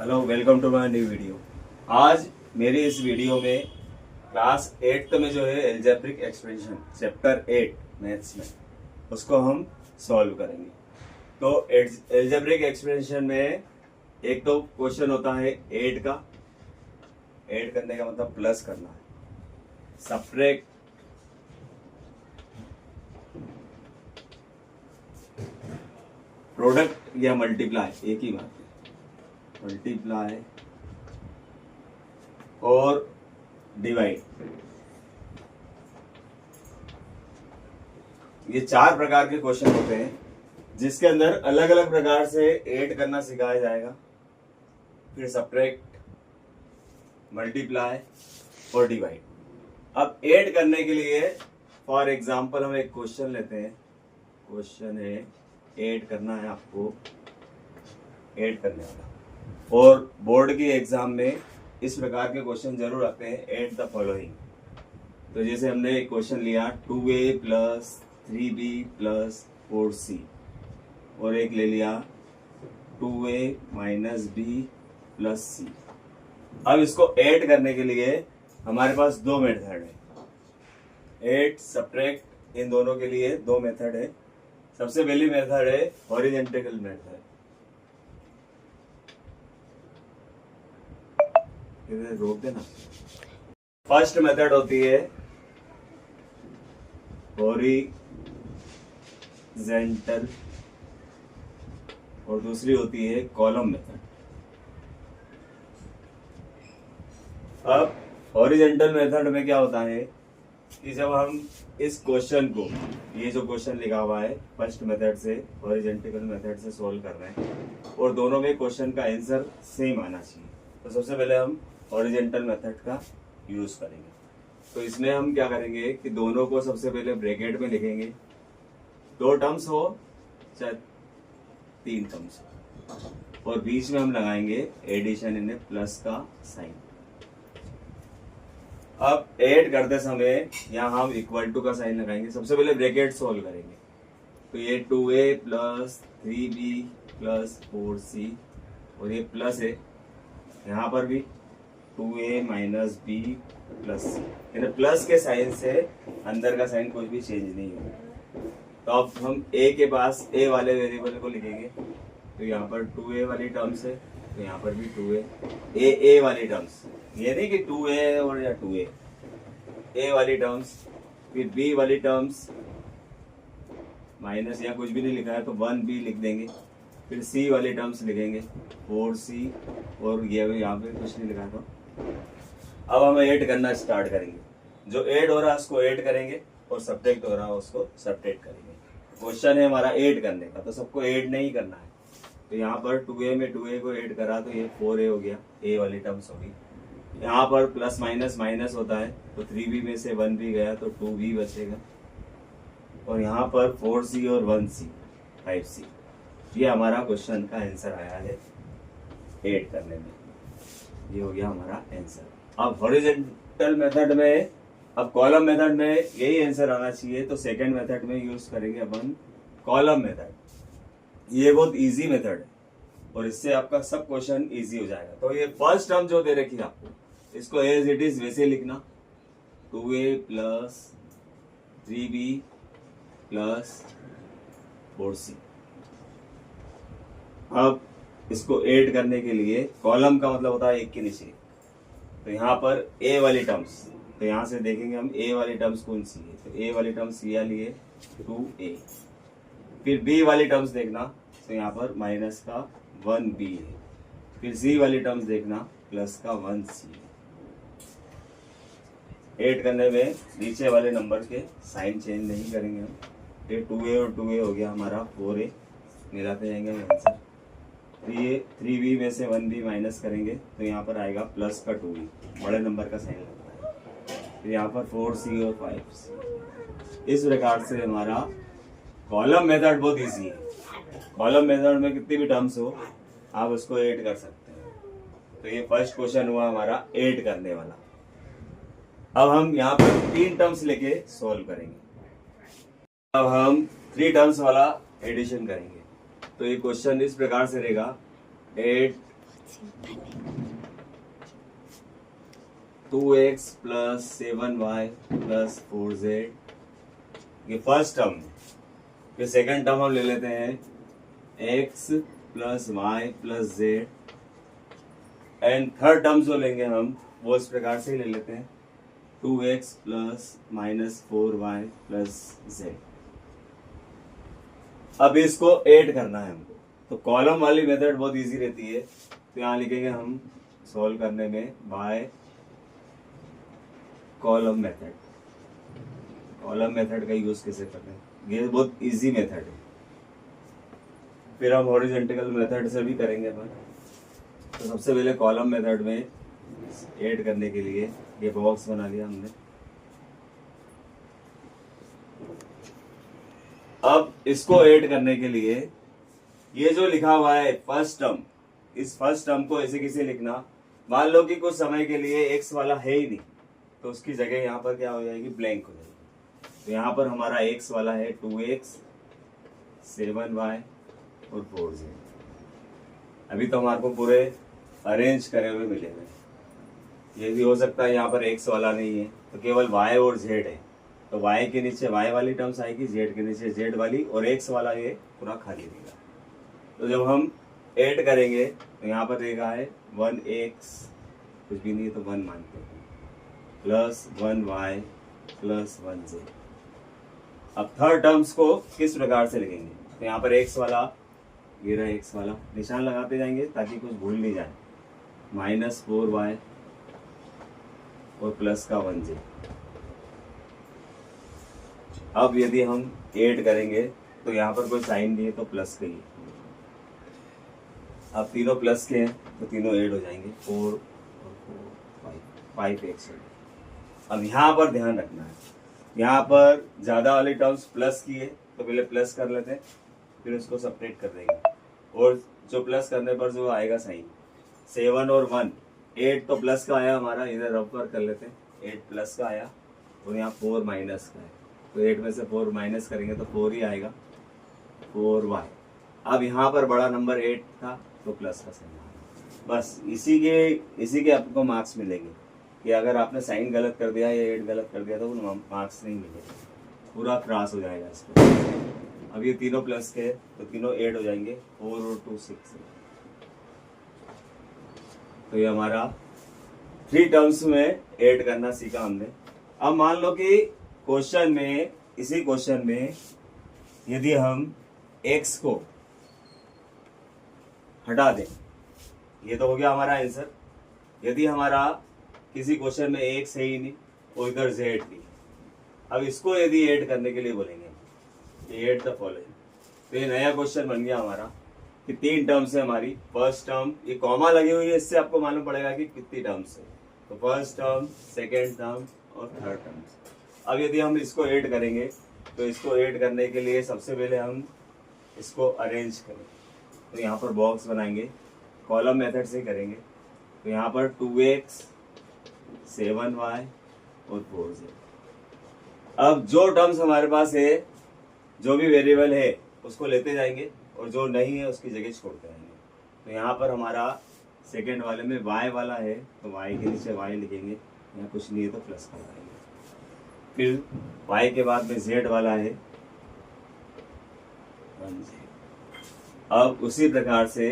Hello, welcome to my new video. आज मेरी इस वीडियो में क्लास 8th में जो है एल्जेब्रिक एक्सपेंशन चैप्टर 8 मैथ्स में उसको हम सॉल्व करेंगे। तो एल्जेब्रिक एक्सपेंशन में एक तो क्वेश्चन होता है ऐड का। ऐड करने का मतलब प्लस करना है। सब्ट्रैक्ट प्रोडक्ट या मल्टीप्लाई, एक ही बात है। मल्टीप्लाई और डिवाइड, ये चार प्रकार के क्वेश्चन होते हैं जिसके अंदर अलग अलग प्रकार से ऐड करना सिखाया जाएगा। फिर सब्ट्रैक्ट, मल्टीप्लाई और डिवाइड। अब ऐड करने के लिए फॉर एग्जांपल हम एक क्वेश्चन लेते हैं। क्वेश्चन है ऐड करना है आपको, ऐड करने वाला। और बोर्ड की एग्जाम में इस प्रकार के क्वेश्चन जरूर आते हैं, ऐड द फॉलोइंग। तो जैसे हमने एक क्वेश्चन लिया 2a plus 3b plus 4c और एक ले लिया 2a minus b plus c। अब इसको ऐड करने के लिए हमारे पास दो मेथड है, ऐड सब्ट्रैक्ट। इन दोनों के लिए दो मेथड है। सबसे पहली मेथड है हॉरिजॉन्टल मेथड, रोक देना। फर्स्ट मेथड होती है हॉरिजॉन्टल और दूसरी होती है कॉलम मेथड। अब हॉरिजॉन्टल मेथड में क्या होता है कि जब हम इस क्वेश्चन को, ये जो क्वेश्चन लिखा हुआ है फर्स्ट मेथड से हॉरिजॉन्टल मेथड से सॉल्व कर रहे हैं और दोनों में क्वेश्चन का आंसर सेम आना चाहिए, तो सबसे पहले हम हॉरिजॉन्टल मेथड का यूज करेंगे। तो इसमें हम क्या करेंगे कि दोनों को सबसे पहले ब्रैकेट में लिखेंगे, दो टर्म्स हो चाहे तीन टर्म्स हो, और बीच में हम लगाएंगे एडिशन इन प्लस का साइन। अब ऐड करते समय यहाँ हम इक्वल टू का साइन लगाएंगे। सबसे पहले ब्रैकेट सॉल्व करेंगे, तो ये 2a plus 3b plus 4c और ये प्लस है, यहाँ पर भी 2a माइनस बी प्लस सी, यानी प्लस के साइन से अंदर का साइन कुछ भी चेंज नहीं होगा। तो अब हम a के पास a वाले वेरिएबल को लिखेंगे, तो यहाँ पर 2a वाली टर्म्स है, तो यहाँ पर भी 2a a वाली टर्म्स, ये नहीं कि 2a और या 2a, a वाली टर्म्स। फिर b वाली टर्म्स माइनस, या कुछ भी नहीं लिखा है तो 1b लिख देंगे। फिर c वाली टर्म्स लिखेंगे 4c, और ये यहाँ पे कुछ नहीं लिखा था। अब हम ऐड करना स्टार्ट करेंगे। जो ऐड हो रहा है उसको ऐड करेंगे और सब्ट्रैक्ट हो रहा है उसको सब्ट्रैक्ट करेंगे। क्वेश्चन है हमारा ऐड करने का, तो सबको ऐड नहीं करना है। तो यहाँ पर 2a में 2a को ऐड करा तो ये 4a हो गया, a वाली टर्म्स होगी। यहाँ पर प्लस माइनस माइनस होता है, तो 3b में से 1b गया तो 2b बचेगा, और यहाँ पर 4c और 1c 5c। ये हमारा क्वेश्चन का आंसर आया है ऐड करने में। ये हो गया हमारा आंसर। अब हॉरिजॉन्टल मेथड में, अब कॉलम मेथड में यही आंसर आना चाहिए, तो सेकंड मेथड में यूज करेंगे अपन कॉलम मेथड। ये बहुत इजी मेथड है और इससे आपका सब क्वेश्चन इजी हो जाएगा। तो ये फर्स्ट टर्म जो दे रखी है आपको, इसको एज इट इज वैसे लिखना, 2a plus 3b plus 4c। अब इसको ऐड करने के लिए कॉलम का मतलब होता है एक के नीचे, तो यहाँ पर a वाली टर्म्स, तो यहाँ से देखेंगे हम a वाली टर्म्स कौन सी है, तो a वाली टर्म्स लिया लिए 2a। फिर b वाली टर्म्स देखना, तो यहाँ पर माइनस का 1b है। फिर c वाली टर्म्स देखना, प्लस का 1c है। ऐड करने में नीचे वाले नंबर के साइन चेंज नहीं करेंगे हम। ये 2a और 2a हो गया हमारा 4a, मिलाते जाएंगे आंसर। 3b में से 1b माइनस करेंगे तो यहाँ पर आएगा प्लस का 2b, बड़े नंबर का साइन लगता है। फिर यहाँ पर 4c और 5c। इस प्रकार से हमारा कॉलम मेथड बहुत इजी है। कॉलम मेथड में कितनी भी टर्म्स हो आप उसको ऐड कर सकते हैं। तो ये फर्स्ट क्वेश्चन हुआ हमारा ऐड करने वाला। अब हम यहाँ पर तीन टर्म्स लेके सॉल्व करेंगे। अब हम 3 टर्म्स वाला एडिशन करेंगे। तो ये क्वेश्चन इस प्रकार से रहेगा, 8 2x plus 7y plus 4z, ये फर्स्ट टर्म है। फिर सेकंड टर्म हम ले लेते हैं x plus Y plus Z, and third term जो लेंगे हम वो इस प्रकार से ही ले लेते हैं 2x plus minus 4y plus Z. अब इसको ऐड करना है हमको, तो कॉलम वाली मेथड बहुत इजी रहती है। तो यहाँ लिखेंगे हम सॉल्व करने में by column method. Column method का यूज कैसे करते हैं, ये बहुत इजी मेथड है। फिर हम हॉरिजॉन्टल मेथड से भी करेंगे अपन। तो सबसे पहले कॉलम मेथड में ऐड करने के लिए ये बॉक्स बना लिया हमने। अब इसको ऐड करने के लिए ये जो लिखा हुआ है फर्स्ट टर्म, इस फर्स्ट टर्म को ऐसे कैसे लिखना, मान लो कि कुछ समय के लिए एक्स वाला है ही नहीं, तो उसकी जगह यहाँ पर क्या हो जाएगी, ब्लैंक हो जाएगी। तो यहाँ पर हमारा एक्स वाला है 2x 7y और 4z। अभी तो हमारे को पूरे अरेंज करे हुए मिलेंगे। ये भी हो सकता है यहाँ पर एक्स वाला नहीं है, तो केवल y और z है, तो y के नीचे y वाली टर्म्स आएगी, z के नीचे z वाली, और x वाला ये पूरा खाली रहेगा। तो जब हम ऐड करेंगे तो यहाँ पर देखा है 1x कुछ भी नहीं है तो 1 मानते हैं, प्लस 1y प्लस 1z। अब थर्ड टर्म्स को किस प्रकार से लिखेंगे, तो यहाँ पर x वाला, ये रहा x वाला, निशान लगाते जाएंगे ताकि कुछ भूल नहीं जाए, माइनस 4y और प्लस का 1z। अब यदि हम ऐड करेंगे तो यहाँ पर कोई साइन नहीं है तो प्लस का ही है। अब तीनों प्लस के हैं तो तीनों ऐड हो जाएंगे, 4 और 4 5 एक्स। अब यहाँ पर ध्यान रखना है, यहाँ पर ज़्यादा वाली टर्म्स प्लस की है तो पहले प्लस कर लेते हैं, फिर उसको सेपरेट कर देंगे, और जो प्लस करने पर जो आएगा साइन 7 और 1, 8 तो प्लस का आया हमारा, इधर रफ कर लेते हैं, 8 प्लस का आया और यहाँ 4 माइनस का है, तो 8 में से 4 माइनस करेंगे तो 4 ही आएगा, 4y। अब यहाँ पर बड़ा नंबर 8 था तो प्लस का साइन, बस इसी के आपको मार्क्स मिलेंगे कि अगर आपने साइन गलत कर दिया या 8 गलत कर दिया तो वो मार्क्स नहीं मिलेगा, पूरा क्रॉस हो जाएगा इसको। अब ये तीनों प्लस के तो तीनों 8 हो जाएंगे, 4 और 2 6। तो ये हमारा 3 टर्म्स में ऐड करना सीखा हमने। अब मान लो कि क्वेश्चन में, इसी क्वेश्चन में यदि हम x को हटा दें, ये तो हो गया हमारा आंसर। यदि हमारा किसी क्वेश्चन में x है ही नहीं और इधर z भी, अब इसको यदि ऐड करने के लिए बोलेंगे ऐड द फॉलोइंग, तो ये नया क्वेश्चन बन गया हमारा कि 3 टर्म्स है हमारी। फर्स्ट टर्म, ये कॉमा लगी हुई है, इससे आपको मालूम पड़ेगा कि कितनी टर्म्स है, तो फर्स्ट टर्म, सेकेंड टर्म और थर्ड टर्म्स। अब यदि हम इसको ऐड करेंगे तो इसको ऐड करने के लिए सबसे पहले हम इसको अरेंज करें, तो यहाँ पर बॉक्स बनाएंगे, कॉलम मेथड से करेंगे। तो यहाँ पर 2x 7y और 4z। अब जो टर्म्स हमारे पास है, जो भी वेरिएबल है उसको लेते जाएंगे और जो नहीं है उसकी जगह छोड़ते जाएंगे। तो यहाँ पर हमारा सेकेंड वाले में y वाला है तो y के नीचे y लिखेंगे, यहाँ कुछ नहीं है तो प्लस कर देंगे। फिर y के बाद में z वाला है 1z। अब उसी प्रकार से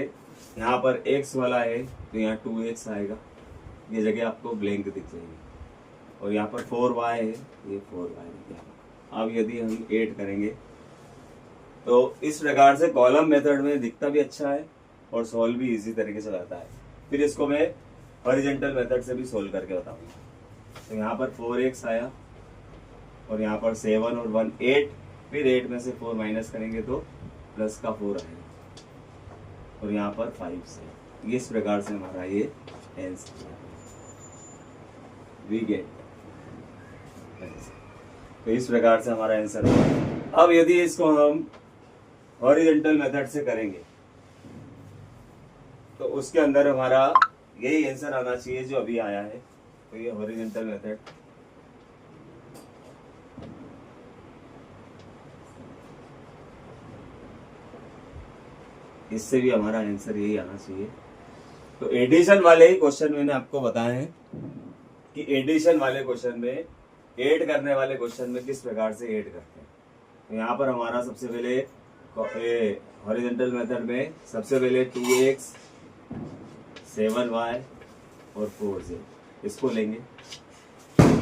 यहाँ पर x वाला है तो यहाँ 2x आएगा, ये जगह आपको ब्लैंक दिख जाएगी, और यहाँ पर 4y है ये 4y दिख जाएगा। अब यदि हम ऐड करेंगे तो इस प्रकार से कॉलम मेथड में दिखता भी अच्छा है और सॉल्व भी इजी तरीके से रहता है। फिर इसको मैं हॉरिजॉन्टल मेथड से भी सोल्व करके बताऊंगा। तो यहाँ पर 4x आया और यहाँ पर 7 और 1 8, फिर 8 में से 4 माइनस करेंगे तो प्लस का 4 आएगा, और यहाँ पर 5 से। इस प्रकार से हमारा ये आंसर वी गेट। तो इस प्रकार से हमारा आंसर होगा। अब यदि इसको हम हॉरिजॉन्टल मेथड से करेंगे तो उसके अंदर हमारा यही आंसर आना चाहिए जो अभी आया है। तो ये हॉरिजॉन्टल मेथड, इससे भी हमारा आंसर यही आना चाहिए। तो एडिशन वाले ही क्वेश्चन मैंने आपको बताए हैं कि एडिशन वाले क्वेश्चन में ऐड करने वाले क्वेश्चन में किस प्रकार से ऐड करते हैं। तो यहाँ पर हमारा सबसे पहले हॉरिजॉन्टल मेथड में सबसे पहले 2x 7y और 4z इसको लेंगे,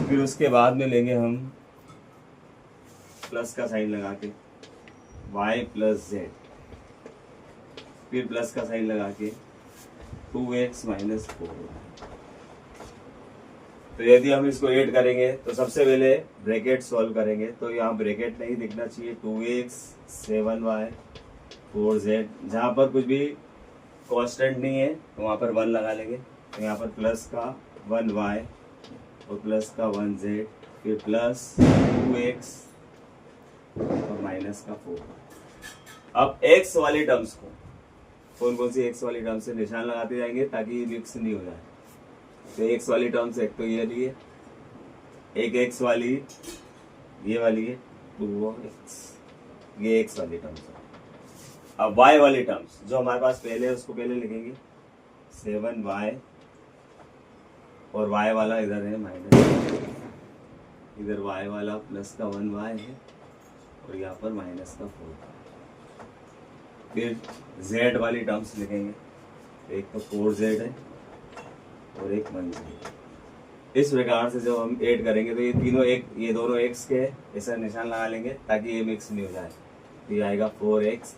फिर उसके बाद में लेंगे हम प्लस का साइन लगा के y प्लस z, फिर प्लस का साइन लगा के 2x माइनस 4। तो यदि हम इसको ऐड करेंगे तो सबसे पहले ब्रैकेट सॉल्व करेंगे, तो यहाँ ब्रैकेट नहीं दिखना चाहिए। 2x 7y 4z, जहाँ पर कुछ भी कांस्टेंट नहीं है तो वहाँ पर 1 लगा लेंगे। तो यहाँ पर प्लस का 1y और प्लस का 1z, फिर प्लस 2x और माइनस का 4। अब x वाली टर्म्स को कौन कौन सी x वाली टर्म्स से निशान लगाते जाएंगे ताकि मिक्स नहीं हो जाए। तो x वाली टर्म्स एक तो ये रही है, एक x वाली ये वाली है 2x, ये x वाली टर्म्स है। अब y वाली टर्म्स जो हमारे पास पहले है उसको पहले लिखेंगे 7y और y वाला इधर है माइनस, इधर y वाला प्लस का 1y है और यहाँ पर माइनस का 4। फिर z वाली टर्म्स लिखेंगे, एक तो 4z है और एक 1z। इस प्रकार से जब हम ऐड करेंगे तो ये तीनों ये दोनों x के ऐसा निशान लगा लेंगे ताकि ये मिक्स नहीं हो जाए। तो ये आएगा 4x।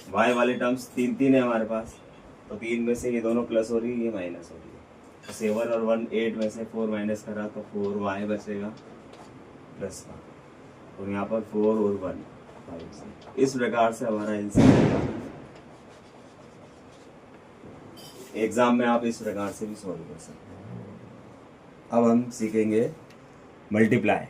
y वाली टर्म्स तीन है हमारे पास, तो 3 में से ये दोनों प्लस हो रही है, ये माइनस हो रही है। तो 7 और 1 8 में से 4 माइनस करा तो 4y बचेगा प्लस का, और यहाँ पर 4 और 1 5। इस प्रकार से हमारा आंसर आएगा। एग्जाम में आप इस प्रकार से भी सॉल्व कर सकते हैं। अब हम सीखेंगे मल्टीप्लाई।